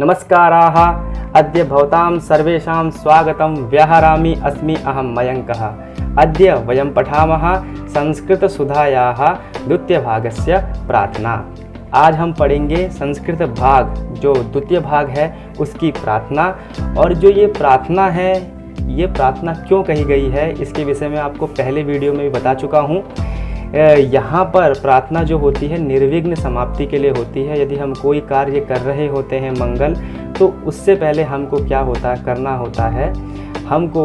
नमस्काराः। अद्य भवतां सर्वेषां स्वागतं व्याहरामि अस्मि अहं मयङ्कः। अद्य वयं पठामः संस्कृतसुधायाः द्वितीयभागस्य प्रार्थना। आज हम पढ़ेंगे संस्कृत भाग जो द्वितीय भाग है उसकी प्रार्थना। और जो ये प्रार्थना है, ये प्रार्थना क्यों कही गई है इसके विषय में आपको पहले वीडियो में भी बता चुका हूँ। यहाँ पर प्रार्थना जो होती है निर्विघ्न समाप्ति के लिए होती है। यदि हम कोई कार्य कर रहे होते हैं मंगल, तो उससे पहले हमको क्या करना होता है, हमको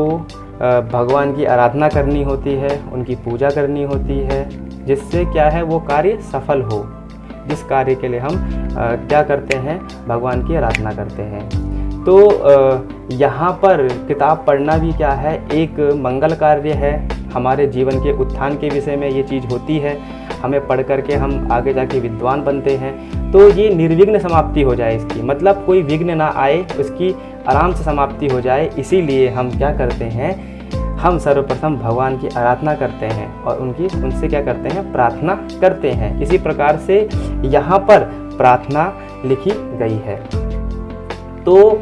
भगवान की आराधना करनी होती है, उनकी पूजा करनी होती है, जिससे क्या है वो कार्य सफल हो। जिस कार्य के लिए हम क्या करते हैं, भगवान की आराधना करते हैं। तो यहाँ पर किताब पढ़ना भी क्या है, एक मंगल कार्य है। हमारे जीवन के उत्थान के विषय में ये चीज़ होती है। हमें पढ़ करके हम आगे जाके विद्वान बनते हैं। तो ये निर्विघ्न समाप्ति हो जाए इसकी, मतलब कोई विघ्न ना आए, उसकी आराम से समाप्ति हो जाए। इसीलिए हम क्या करते हैं, हम सर्वप्रथम भगवान की आराधना करते हैं और उनसे क्या करते हैं, प्रार्थना करते हैं। इसी प्रकार से यहाँ पर प्रार्थना लिखी गई है। तो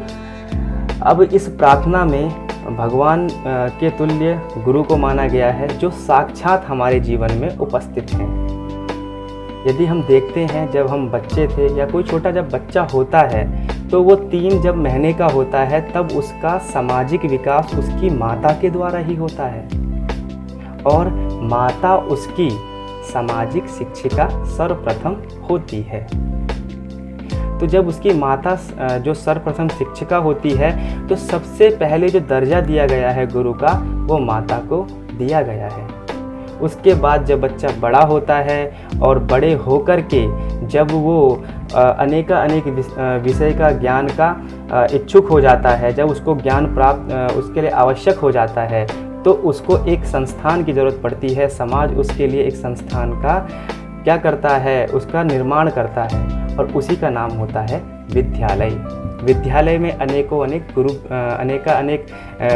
अब इस प्रार्थना में भगवान के तुल्य गुरु को माना गया है, जो साक्षात हमारे जीवन में उपस्थित हैं। यदि हम देखते हैं, जब हम बच्चे थे या कोई छोटा जब बच्चा होता है, तो वो 3 जब महीने का होता है, तब उसका सामाजिक विकास उसकी माता के द्वारा ही होता है और माता उसकी सामाजिक शिक्षिका सर्वप्रथम होती है। तो जब उसकी माता जो सर्वप्रथम शिक्षिका होती है, तो सबसे पहले जो दर्जा दिया गया है गुरु का, वो माता को दिया गया है। उसके बाद जब बच्चा बड़ा होता है और बड़े होकर के जब वो अनेक विषय का ज्ञान का इच्छुक हो जाता है, जब उसको ज्ञान प्राप्त उसके लिए आवश्यक हो जाता है, तो उसको एक संस्थान की ज़रूरत पड़ती है। समाज उसके लिए एक संस्थान का क्या करता है, उसका निर्माण करता है और उसी का नाम होता है विद्यालय। विद्यालय में अनेक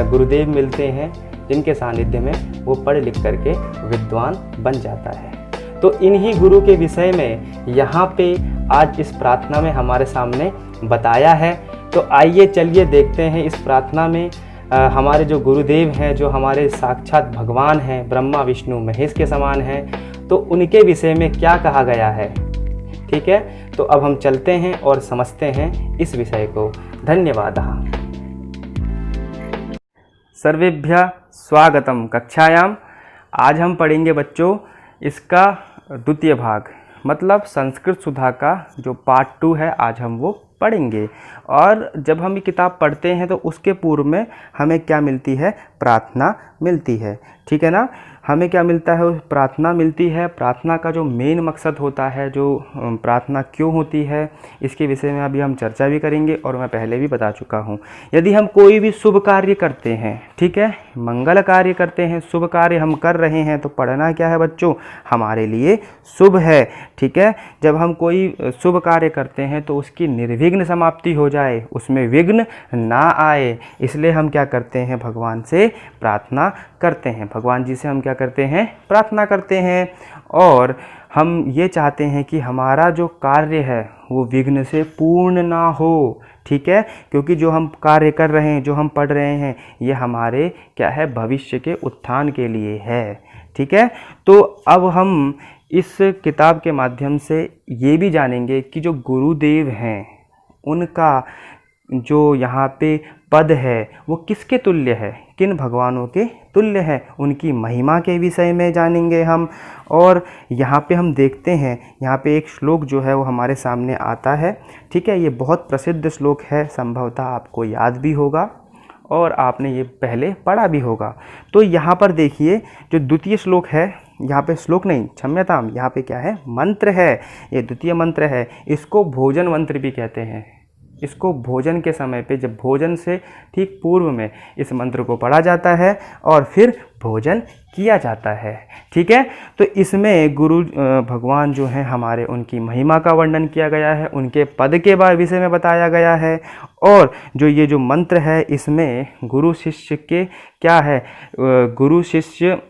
गुरुदेव मिलते हैं, जिनके सानिध्य में वो पढ़ लिख करके विद्वान बन जाता है। तो इन्हीं गुरु के विषय में यहाँ पे आज इस प्रार्थना में हमारे सामने बताया है। तो आइए चलिए देखते हैं इस प्रार्थना में हमारे जो गुरुदेव हैं, जो हमारे साक्षात भगवान हैं, ब्रह्मा विष्णु महेश के समान हैं, तो उनके विषय में क्या कहा गया है। ठीक है, तो अब हम चलते हैं और समझते हैं इस विषय को। धन्यवाद। सर्वेभ्यः स्वागतम कक्षायाम। आज हम पढ़ेंगे बच्चों इसका द्वितीय भाग, मतलब संस्कृत सुधा का जो पार्ट 2 है, आज हम वो पढ़ेंगे। और जब हम ये किताब पढ़ते हैं तो उसके पूर्व में हमें क्या मिलती है, प्रार्थना मिलती है। ठीक है ना, हमें क्या मिलता है, प्रार्थना मिलती है। प्रार्थना का जो मेन मकसद होता है, जो प्रार्थना क्यों होती है, इसके विषय में अभी हम चर्चा भी करेंगे और मैं पहले भी बता चुका हूँ। यदि हम कोई भी शुभ कार्य करते हैं, ठीक है, मंगल कार्य करते हैं, शुभ कार्य हम कर रहे हैं, तो पढ़ना क्या है बच्चों, हमारे लिए शुभ है। ठीक है, जब हम कोई शुभ कार्य करते हैं तो उसकी निर्विघ्न समाप्ति हो जाए, उसमें विघ्न ना आए, इसलिए हम क्या करते हैं, भगवान से प्रार्थना करते हैं। भगवान जी से हम क्या करते हैं, प्रार्थना करते हैं। और हम ये चाहते हैं कि हमारा जो कार्य है वो विघ्न से पूर्ण ना हो। ठीक है, क्योंकि जो हम कार्य कर रहे हैं, जो हम पढ़ रहे हैं, ये हमारे क्या है, भविष्य के उत्थान के लिए है। ठीक है, तो अब हम इस किताब के माध्यम से ये भी जानेंगे कि जो गुरुदेव हैं, उनका जो यहाँ पे पद है वो किसके तुल्य है, किन भगवानों के तुल्य है, उनकी महिमा के विषय में जानेंगे हम। और यहाँ पे हम देखते हैं, यहाँ पे एक श्लोक जो है वो हमारे सामने आता है। ठीक है, ये बहुत प्रसिद्ध श्लोक है, संभवतः आपको याद भी होगा और आपने ये पहले पढ़ा भी होगा। तो यहाँ पर देखिए, जो द्वितीय श्लोक है, यहाँ पे श्लोक नहीं, क्षम्यताम, यहाँ पे क्या है, मंत्र है। ये द्वितीय मंत्र है, इसको भोजन मंत्र भी कहते हैं। इसको भोजन के समय पे, जब भोजन से ठीक पूर्व में इस मंत्र को पढ़ा जाता है और फिर भोजन किया जाता है। ठीक है, तो इसमें गुरु भगवान जो हैं हमारे, उनकी महिमा का वर्णन किया गया है, उनके पद के विषय में बताया गया है। और जो ये जो मंत्र है, इसमें गुरु शिष्य के क्या है, गुरु शिष्य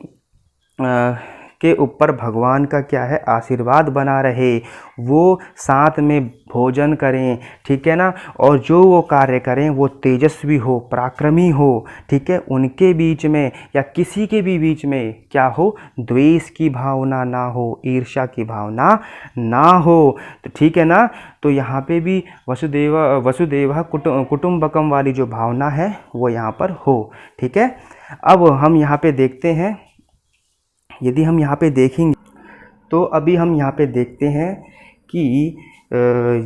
के ऊपर भगवान का क्या है आशीर्वाद बना रहे, वो साथ में भोजन करें, ठीक है ना, और जो वो कार्य करें वो तेजस्वी हो, पराक्रमी हो, ठीक है, उनके बीच में या किसी के भी बीच में क्या हो, द्वेष की भावना ना हो, ईर्ष्या की भावना ना हो। तो ठीक है ना, तो यहाँ पे भी वसुदेव कुटुंबकम वाली जो भावना है वो यहाँ पर हो, ठीक है। अब हम यहाँ पे देखते हैं, यदि हम यहाँ पे देखेंगे तो अभी हम यहाँ पे देखते हैं कि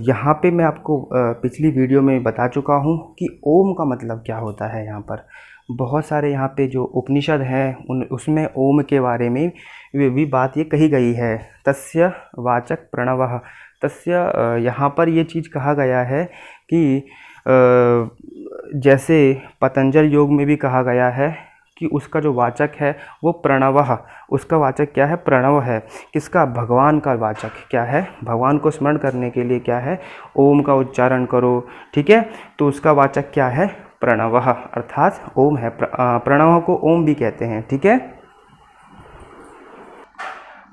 यहाँ पे मैं आपको पिछली वीडियो में बता चुका हूँ कि ओम का मतलब क्या होता है। यहाँ पर बहुत सारे यहाँ पे जो उपनिषद हैं उसमें ओम के बारे में भी बात ये कही गई है। तस्य वाचक प्रणवः, तस्य यहाँ पर ये चीज़ कहा गया है कि जैसे पतंजल योग में भी कहा गया है कि उसका जो वाचक है वो प्रणवः, उसका वाचक क्या है, प्रणव है। किसका, भगवान का वाचक क्या है, भगवान को स्मरण करने के लिए क्या है, ओम का उच्चारण करो, ठीक है। तो उसका वाचक क्या है, प्रणवः, अर्थात ओम है। प्रणव को ओम भी कहते हैं, ठीक है।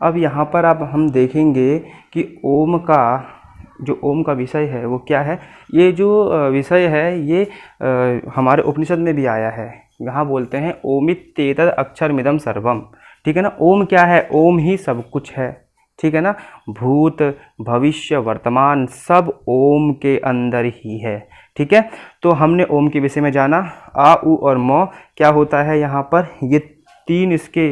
अब यहाँ पर अब हम देखेंगे कि ओम का जो ओम का विषय है वो क्या है। ये जो विषय है ये हमारे उपनिषद में भी आया है। यहाँ बोलते हैं ओमित्येतद् अक्षरमिदं सर्वम, ठीक है ना। ओम क्या है, ओम ही सब कुछ है, ठीक है ना। भूत भविष्य वर्तमान सब ओम के अंदर ही है, ठीक है। तो हमने ओम के विषय में जाना। आ उ और म क्या होता है, यहाँ पर ये तीन इसके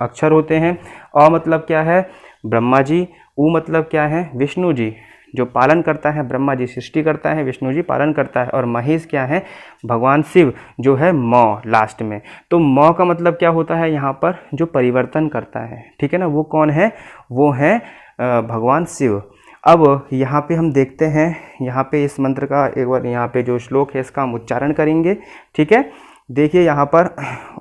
अक्षर होते हैं। अ मतलब क्या है, ब्रह्मा जी। उ मतलब क्या है, विष्णु जी जो पालन करता है, ब्रह्मा जी सृष्टि करता है, विष्णु जी पालन करता है, और महेश क्या है, भगवान शिव जो है म लास्ट में। तो म का मतलब क्या होता है, यहाँ पर जो परिवर्तन करता है, ठीक है ना, वो कौन है, वो है भगवान शिव। अब यहाँ पे हम देखते हैं, यहाँ पे इस मंत्र का एक बार यहाँ पे जो श्लोक है इसका हम उच्चारण करेंगे, ठीक है। देखिए यहाँ पर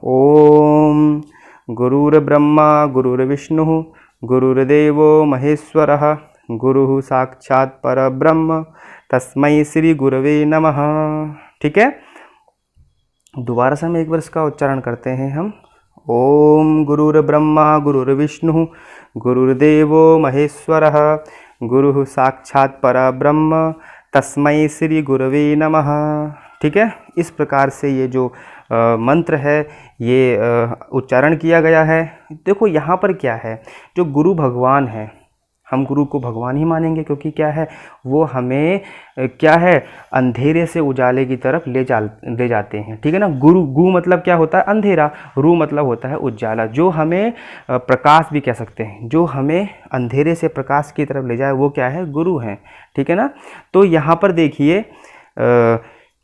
ओम गुरुर्ब्रह्मा गुरुर्विष्णु गुरुर्देवो महेश्वरः गुरु साक्षात् परब्रह्म तस्मै श्री गुरवे नमः, ठीक है। दोबारा से हम एक बार इसका उच्चारण करते हैं हम। ओम गुरुर्ब्रह्मा गुरुर्विष्णु गुरुर्देवो महेश्वरः गुरु साक्षात् परब्रह्म तस्मै श्री गुरवे नमः, ठीक है। इस प्रकार से ये जो मंत्र है ये उच्चारण किया गया है। देखो यहाँ पर क्या है, जो गुरु भगवान है, हम गुरु को भगवान ही मानेंगे क्योंकि क्या है, वो हमें क्या है, अंधेरे से उजाले की तरफ ले जाते हैं, ठीक है ना। गु मतलब क्या होता है, अंधेरा। रू मतलब होता है उजाला, जो हमें प्रकाश भी कह सकते हैं, जो हमें अंधेरे से प्रकाश की तरफ ले जाए वो क्या है, गुरु हैं, ठीक है ना। तो यहाँ पर देखिए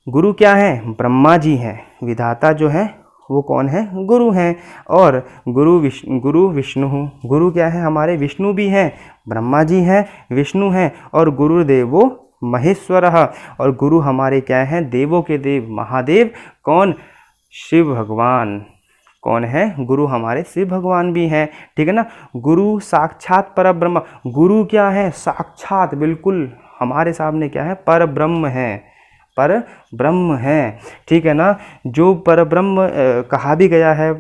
गुरु क्या है, ब्रह्मा जी हैं। विधाता जो है वो कौन है, गुरु हैं। और गुरु विष्णु, गुरु क्या है, हमारे विष्णु भी हैं, ब्रह्मा जी हैं, विष्णु हैं। और गुरुदेवो महेश्वरः, और गुरु हमारे क्या हैं, देवों के देव, महादेव कौन, शिव भगवान। कौन है, गुरु हमारे शिव भगवान भी हैं, ठीक है ना। गुरु साक्षात परब्रह्म, गुरु क्या है, साक्षात बिल्कुल हमारे सामने क्या है, पर ब्रह्म है, पर ब्रह्म है, ठीक है ना। जो पर ब्रह्म कहा भी गया है,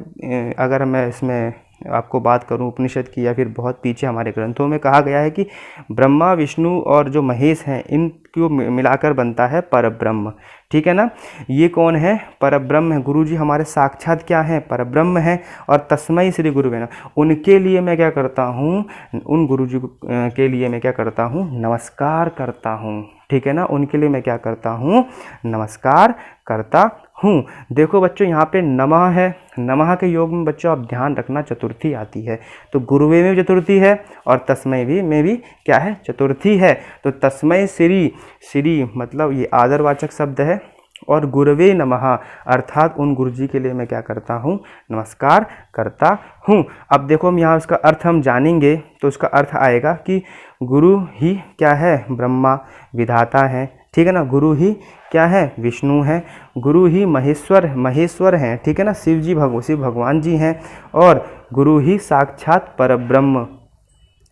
अगर मैं इसमें आपको बात करूं उपनिषद की या फिर बहुत पीछे हमारे ग्रंथों में कहा गया है कि ब्रह्मा विष्णु और जो महेश हैं इनको मिलाकर बनता है पर ब्रह्म, ठीक है ना। ये कौन है, पर ब्रह्म है। गुरु जी हमारे साक्षात क्या है, पर ब्रह्म है। और तस्मै श्री गुरुवे नमः, उनके लिए मैं क्या करता हूँ, उन गुरु जी के लिए मैं क्या करता हूँ, नमस्कार करता हूँ, ठीक है ना। उनके लिए मैं क्या करता हूँ, नमस्कार करता हूँ। देखो बच्चों यहाँ पे नमः है, नमः के योग में बच्चों आप ध्यान रखना चतुर्थी आती है, तो गुरुवे में भी चतुर्थी है और तस्मै भी में भी क्या है, चतुर्थी है। तो तस्मै श्री मतलब ये आदरवाचक शब्द है, और गुरुवे नमः अर्थात उन गुरु जी के लिए मैं क्या करता हूँ, नमस्कार करता हूँ। अब देखो हम यहाँ उसका अर्थ हम जानेंगे, तो उसका अर्थ आएगा कि गुरु ही क्या है, ब्रह्मा विधाता है, ठीक है ना। गुरु ही क्या है, विष्णु है। गुरु ही महेश्वर हैं, ठीक है ना, शिव भगवान जी हैं। और गुरु ही साक्षात परब्रह्म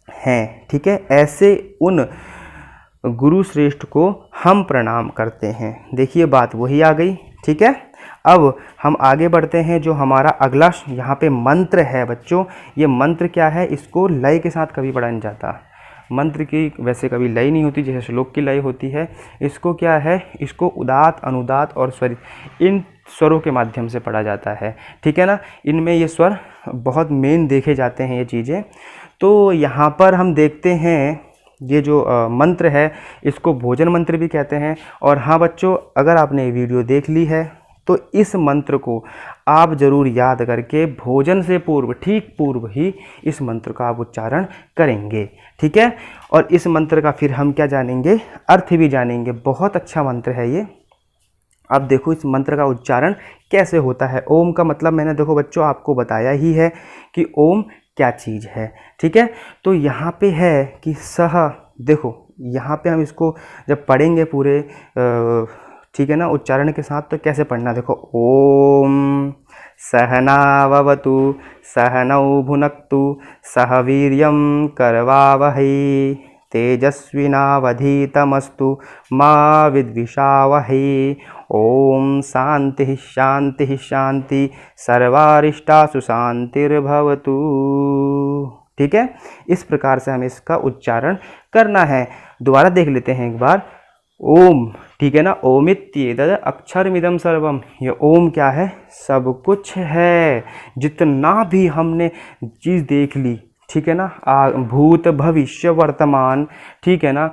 हैं, ठीक है। ऐसे उन गुरु श्रेष्ठ को हम प्रणाम करते हैं। देखिए बात वही आ गई, ठीक है। अब हम आगे बढ़ते हैं। जो हमारा अगला यहाँ पे मंत्र है बच्चों, ये मंत्र क्या है, इसको लय के साथ कभी पढ़ा नहीं जाता। मंत्र की वैसे कभी लय नहीं होती जैसे श्लोक की लय होती है। इसको क्या है, इसको उदात, अनुदात और स्वरित, इन स्वरों के माध्यम से पढ़ा जाता है। ठीक है ना, इनमें ये स्वर बहुत मेन देखे जाते हैं ये चीज़ें। तो यहाँ पर हम देखते हैं ये जो मंत्र है इसको भोजन मंत्र भी कहते हैं। और हाँ बच्चों, अगर आपने ये वीडियो देख ली है तो इस मंत्र को आप ज़रूर याद करके भोजन से पूर्व, ठीक पूर्व ही इस मंत्र का आप उच्चारण करेंगे। ठीक है, और इस मंत्र का फिर हम क्या जानेंगे, अर्थ भी जानेंगे। बहुत अच्छा मंत्र है ये। अब देखो इस मंत्र का उच्चारण कैसे होता है। ओम का मतलब मैंने देखो बच्चों आपको बताया ही है कि ओम क्या चीज़ है। ठीक है, तो यहाँ पे है कि सह, देखो यहाँ पे हम इसको जब पढ़ेंगे पूरे ठीक है ना उच्चारण के साथ, तो कैसे पढ़ना, देखो ओम सहनाववतु सहनौ भुनक्तु सह वीर्यं करवावहै तेजस्विनावधीतमस्तु मा विद्विषावहै। ओम शांति शांति शांति सर्वारिष्टासु शांतिर्भवतु। ठीक है, इस प्रकार से हमें इसका उच्चारण करना है। दोबारा देख लेते हैं एक बार। ओम, ठीक है ना, ओमित्येतद् अक्षरमिदं सर्वम। ये ओम क्या है, सब कुछ है। जितना भी हमने चीज़ देख ली, ठीक है ना, भूत भविष्य वर्तमान, ठीक है ना,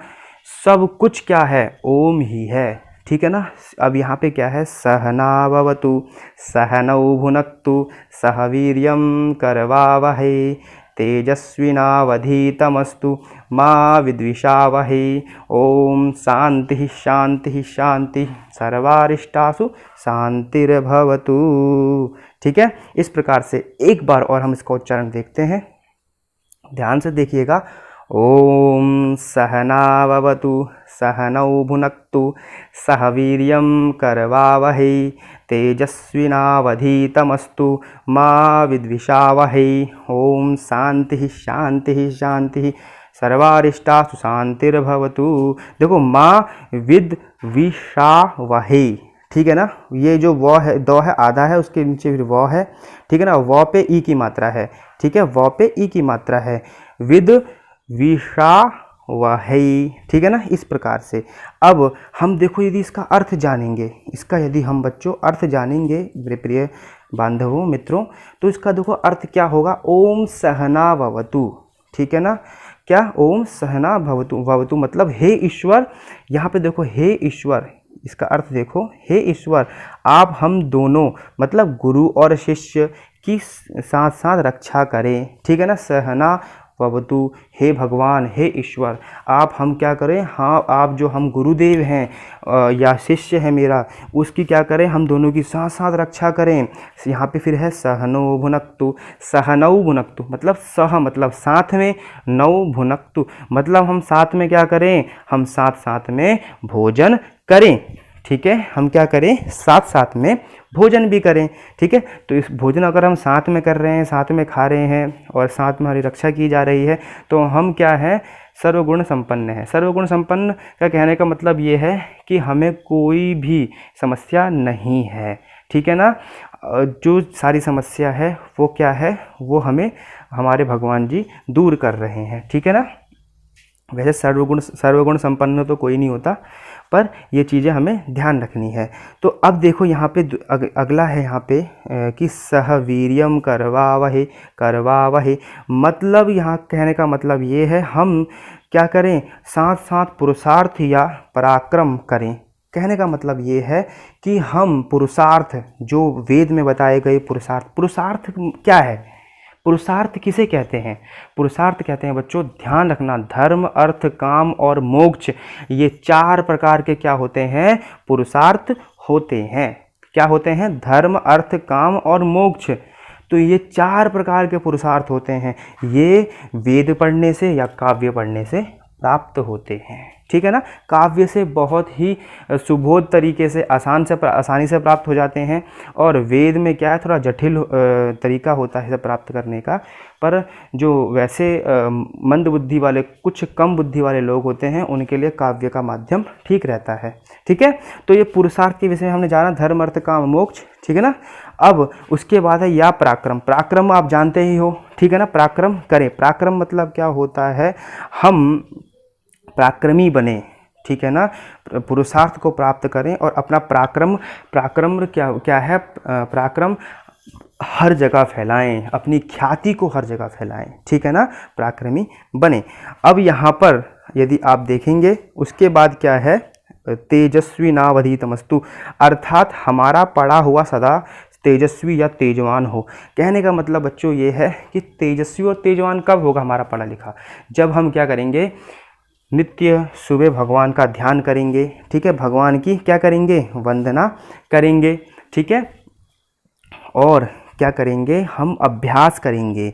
सब कुछ क्या है, ओम ही है। ठीक है ना। अब यहाँ पे क्या है, सहनाववतु सहनौ भुनक्तु सह वीर्यं करवावहै तेजस्विनावधीतमस्तु मा विद्विषावहै। ओम शांति शांति शांति सर्वारिष्टासु शांतिर्भवतु। ठीक है, इस प्रकार से एक बार और हम इसका उच्चारण देखते हैं, ध्यान से देखिएगा। ओम सहनाववतु सहनौ भुनक्तु सह वीर्यं करवावहै तेजस्विनावधीतमस्तु मा विद्विषावहै। ओम शांति शांति शांति सर्वारिष्टासु शांतिर्भवतु। देखो माँ विद्विषावहै, ठीक है ना, ये जो व है, दो है, आधा है, उसके नीचे फिर व है। ठीक है ना, व पे ई की मात्रा है। ठीक है, व पे ई की मात्रा है। विद्विषावहै, ठीक है ना, इस प्रकार से। अब हम देखो यदि इसका अर्थ जानेंगे, इसका यदि हम बच्चों अर्थ जानेंगे मेरे प्रिय बांधवों मित्रों, तो इसका देखो अर्थ क्या होगा, ओम सहना भवतु। ठीक है ना, क्या, ओम सहना भवतु। भवतु मतलब हे ईश्वर। यहाँ पे देखो हे ईश्वर, इसका अर्थ देखो, हे ईश्वर आप हम दोनों मतलब गुरु और शिष्य की साथ साथ रक्षा करें। ठीक है ना, सहना भवतु, हे भगवान, हे ईश्वर आप हम क्या करें, हाँ आप जो हम गुरुदेव हैं या शिष्य है मेरा, उसकी क्या करें, हम दोनों की साथ साथ रक्षा करें। यहाँ पे फिर है सहनो भुनक्तु, सहनौ भुनक्तु मतलब सह मतलब साथ में, नौ भुनक्तु मतलब हम साथ में क्या करें, हम साथ साथ में भोजन करें। ठीक है, हम क्या करें, साथ साथ में भोजन भी करें। ठीक है, तो इस भोजन अगर हम साथ में कर रहे हैं, साथ में खा रहे हैं और साथ में हमारी रक्षा की जा रही है, तो हम क्या है, सर्वगुण संपन्न है। सर्वगुण संपन्न का कहने का मतलब ये है कि हमें कोई भी समस्या नहीं है। ठीक है ना, जो सारी समस्या है वो क्या है, वो हमें हमारे भगवान जी दूर कर रहे हैं। ठीक है ना, वैसे सर्वगुण संपन्न तो कोई नहीं होता, पर ये चीज़ें हमें ध्यान रखनी है। तो अब देखो यहाँ पे अगला है यहाँ पे कि सह वीर्यम करवावहै। करवावहै मतलब यहाँ कहने का मतलब ये है हम क्या करें, साथ साथ पुरुषार्थ या पराक्रम करें। कहने का मतलब ये है कि हम पुरुषार्थ, जो वेद में बताए गए पुरुषार्थ, पुरुषार्थ क्या है, पुरुषार्थ किसे कहते हैं, पुरुषार्थ कहते हैं बच्चों, ध्यान रखना, धर्म अर्थ काम और मोक्ष, ये चार प्रकार के क्या होते हैं, पुरुषार्थ होते हैं। क्या होते हैं, धर्म अर्थ काम और मोक्ष। तो ये चार प्रकार के पुरुषार्थ होते हैं, ये वेद पढ़ने से या काव्य पढ़ने से प्राप्त होते हैं। ठीक है ना, काव्य से बहुत ही सुबोध तरीके से आसानी से प्राप्त हो जाते हैं, और वेद में क्या है, थोड़ा जटिल तरीका होता है इसे प्राप्त करने का। पर जो वैसे मंद बुद्धि वाले, कुछ कम बुद्धि वाले लोग होते हैं, उनके लिए काव्य का माध्यम ठीक रहता है। ठीक है, तो ये पुरुषार्थ के विषय में हमने जाना, धर्म अर्थ काम मोक्ष। ठीक है ना। अब उसके बाद है या पराक्रम। पराक्रम आप जानते ही हो, ठीक है ना। पराक्रम करें, पराक्रम मतलब क्या होता है, हम पराक्रमी बने, ठीक है ना, पुरुषार्थ को प्राप्त करें और अपना पराक्रम, पराक्रम क्या क्या है, पराक्रम हर जगह फैलाएं, अपनी ख्याति को हर जगह फैलाएं, ठीक है ना, पराक्रमी बने। अब यहाँ पर यदि आप देखेंगे उसके बाद क्या है, तेजस्वी नावधीतमस्तु, अर्थात हमारा पढ़ा हुआ सदा तेजस्वी या तेजवान हो। कहने का मतलब बच्चों ये है कि तेजस्वी और तेजवान कब होगा हमारा पढ़ा लिखा, जब हम क्या करेंगे, नित्य सुबह भगवान का ध्यान करेंगे, ठीक है, भगवान की क्या करेंगे, वंदना करेंगे, ठीक है, और क्या करेंगे, हम अभ्यास करेंगे,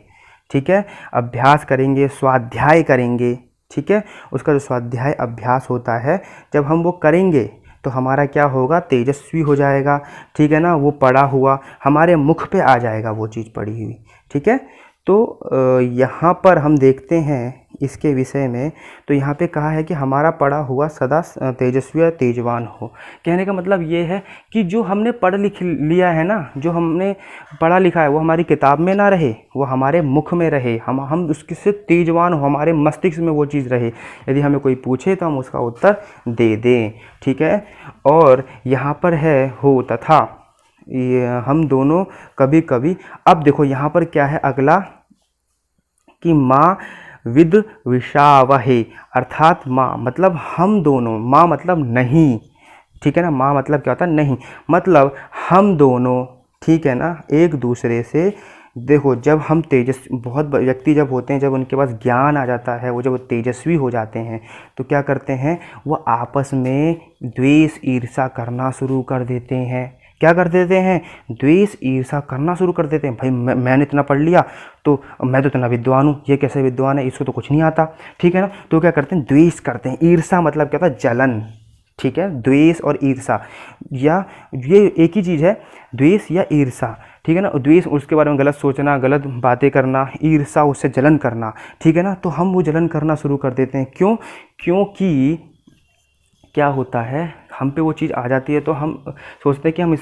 ठीक है, अभ्यास करेंगे, स्वाध्याय करेंगे, ठीक है। उसका जो स्वाध्याय अभ्यास होता है, जब हम वो करेंगे तो हमारा क्या होगा, तेजस्वी हो जाएगा, ठीक है ना, वो पढ़ा हुआ हमारे मुख पे आ जाएगा, वो चीज़ पढ़ी हुई, ठीक है। तो यहाँ पर हम देखते हैं इसके विषय में, तो यहाँ पे कहा है कि हमारा पढ़ा हुआ सदा तेजस्वी या तेजवान हो। कहने का मतलब ये है कि जो हमने पढ़ लिख लिया है ना, जो हमने पढ़ा लिखा है, वो हमारी किताब में ना रहे, वो हमारे मुख में रहे, हम उसके से तेजवान हो, हमारे मस्तिष्क में वो चीज़ रहे। यदि हमें कोई पूछे तो हम उसका उत्तर दे दें, ठीक है। और यहाँ पर है हो तथा, ये हम दोनों कभी कभी, अब देखो यहाँ पर क्या है अगला, कि माँ विद विषावहे, अर्थात माँ मतलब हम दोनों, माँ मतलब नहीं, ठीक है ना, माँ मतलब क्या होता है, नहीं, मतलब हम दोनों, ठीक है ना, एक दूसरे से, देखो जब हम बहुत व्यक्ति जब होते हैं, जब उनके पास ज्ञान आ जाता है, वो जब तेजस्वी हो जाते हैं तो क्या करते हैं, वो आपस में द्वेष ईर्ष्या करना शुरू कर देते हैं। क्या कर देते हैं, द्वेष ईर्ष्या करना शुरू कर देते हैं। भाई मैंने इतना पढ़ लिया तो मैं तो इतना विद्वान हूँ, ये कैसे विद्वान है, इसको तो कुछ नहीं आता, ठीक है ना। तो क्या करते हैं, द्वेष करते हैं। ईर्ष्या मतलब क्या होता है, जलन, ठीक है, द्वेष और ईर्ष्या, या ये एक ही चीज़ है, द्वेष या ईर्ष्या, ठीक है ना। द्वेष उसके बारे में गलत सोचना, गलत बातें करना, ईर्ष्या उससे जलन करना, ठीक है ना। तो हम वो जलन करना शुरू कर देते हैं, क्यों, क्योंकि क्या होता है, हम पे वो चीज़ आ जाती है तो हम सोचते हैं कि हम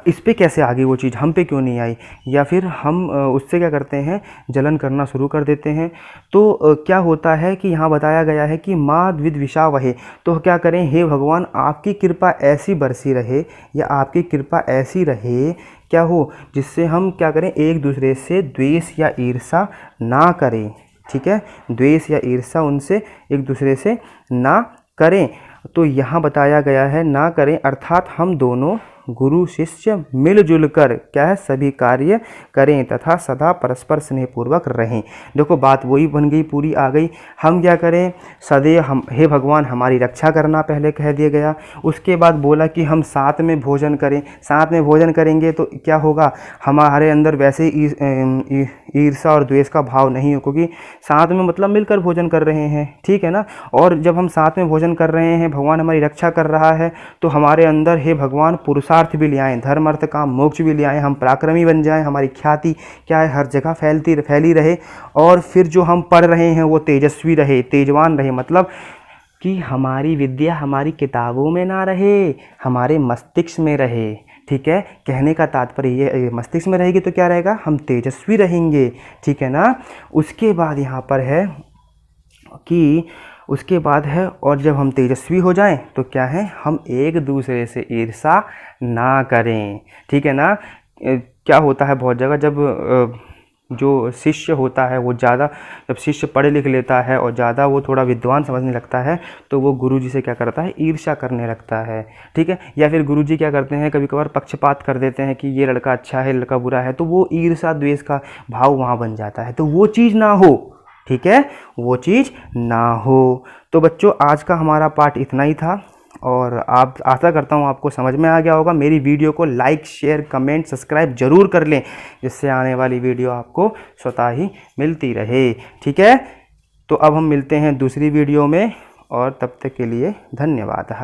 इस पे कैसे आ गई वो चीज़, हम पे क्यों नहीं आई, या फिर हम उससे क्या करते हैं, जलन करना शुरू कर देते हैं। तो क्या होता है कि यहाँ बताया गया है कि माँ द्विद विषावहे, तो क्या करें, हे भगवान आपकी कृपा ऐसी बरसी रहे, या आपकी कृपा ऐसी रहे, क्या हो, जिससे हम क्या करें, एक दूसरे से द्वेष या ईर्ष्या ना करें, ठीक है, द्वेष या ईर्ष्या उनसे एक दूसरे से ना करें। तो यहाँ बताया गया है ना करें, अर्थात हम दोनों गुरु शिष्य मिलजुल कर क्या है, सभी कार्य करें तथा सदा परस्पर स्नेहपूर्वक रहें। देखो बात वही बन गई, पूरी आ गई। हम क्या करें, सदैव हम, हे भगवान हमारी रक्षा करना पहले कह दिया गया। उसके बाद बोला कि हम साथ में भोजन करें, साथ में भोजन करेंगे तो क्या होगा, हमारे अंदर वैसे ईर्ष्या और द्वेष का भाव नहीं हो, क्योंकि साथ में मतलब मिलकर भोजन कर रहे हैं, ठीक है ना। और जब हम साथ में भोजन कर रहे हैं, भगवान हमारी रक्षा कर रहा है, तो हमारे अंदर हे भगवान पुरुषार्थ भी ले आएँ, धर्म अर्थ काम मोक्ष भी ले आएँ, हम पराक्रमी बन जाएं, हमारी ख्याति क्या है, हर जगह फैली रहे, और फिर जो हम पढ़ रहे हैं वो तेजस्वी रहे, तेजवान रहे, मतलब कि हमारी विद्या हमारी किताबों में ना रहे, हमारे मस्तिष्क में रहे, ठीक है। कहने का तात्पर्य ये, मस्तिष्क में रहेगी तो क्या रहेगा, हम तेजस्वी रहेंगे, ठीक है ना। उसके बाद यहाँ पर है कि उसके बाद है, और जब हम तेजस्वी हो जाएं तो क्या है, हम एक दूसरे से ईर्ष्या ना करें, ठीक है ना। क्या होता है बहुत जगह, जब जो शिष्य होता है वो ज़्यादा, जब शिष्य पढ़ लिख लेता है और ज़्यादा वो थोड़ा विद्वान समझने लगता है, तो वो गुरुजी से क्या करता है, ईर्ष्या करने लगता है, ठीक है। या फिर गुरुजी क्या करते हैं, कभी कभार पक्षपात कर देते हैं कि ये लड़का अच्छा है, लड़का बुरा है, तो वो ईर्ष्या द्वेष का भाव वहाँ बन जाता है। तो वो चीज़ ना हो, ठीक है, वो चीज़ ना हो। तो बच्चों आज का हमारा पाठ इतना ही था, और आप आशा करता हूँ आपको समझ में आ गया होगा। मेरी वीडियो को लाइक शेयर कमेंट सब्सक्राइब ज़रूर कर लें, जिससे आने वाली वीडियो आपको स्वतः ही मिलती रहे, ठीक है। तो अब हम मिलते हैं दूसरी वीडियो में, और तब तक के लिए धन्यवाद।